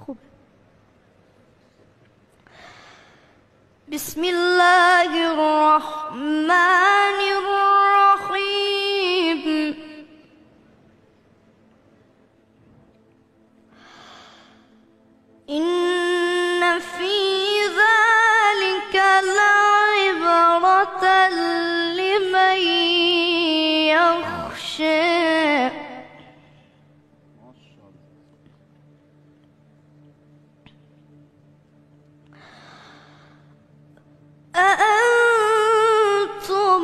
خوب. بسم الله الرحمن الرحيم. إن في ذلك لعبرة لمن يخشى. أأنتم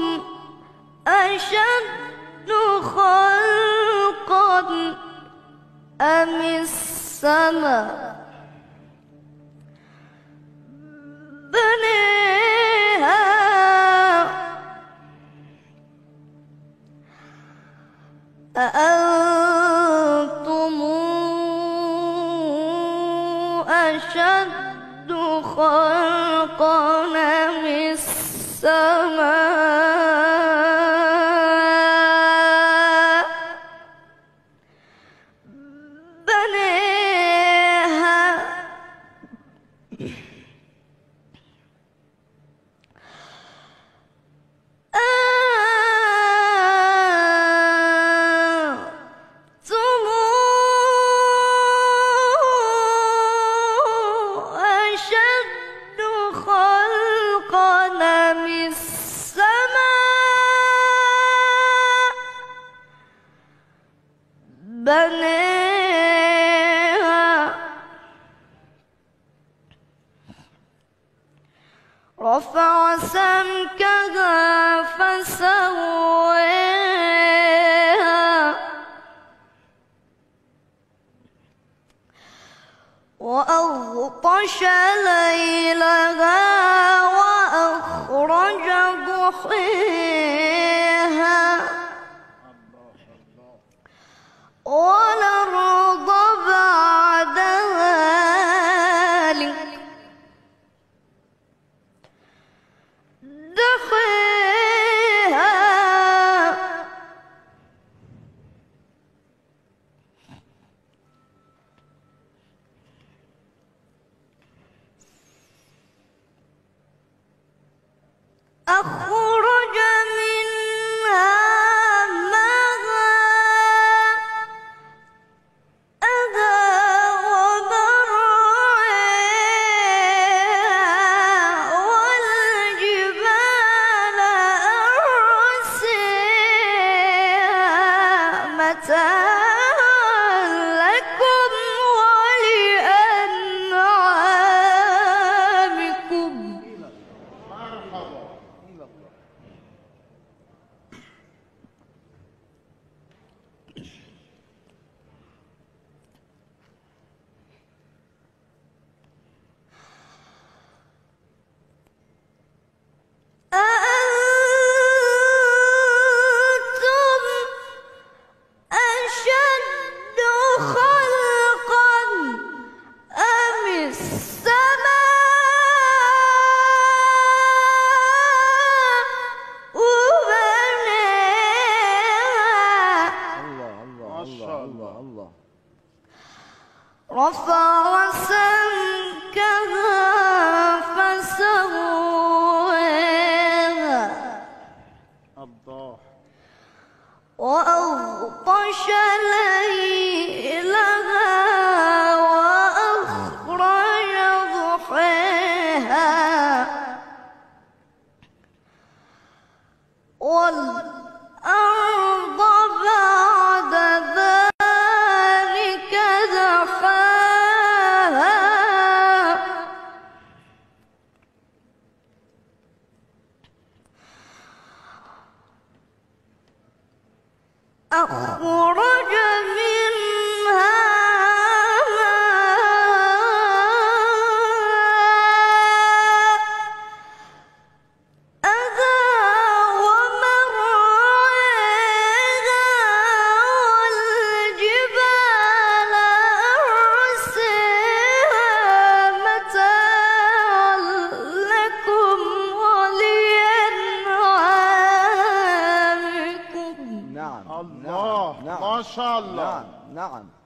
أشد خلقا أم السماء بنيها أأنتم أشد خلقا أم السماء بنيها بنيها رفع سمكها فسويها وأغطش ليلها وأخرج ضحيها والأرض بعد ذلك دحيها أخرج منها لكم ولأنعامكم. رفع سمكها فسويها وأغطش ليلها وأخرج ضحيها والأرض بعد ذلك دحاها أخرج منها الله ما شاء الله. نعم.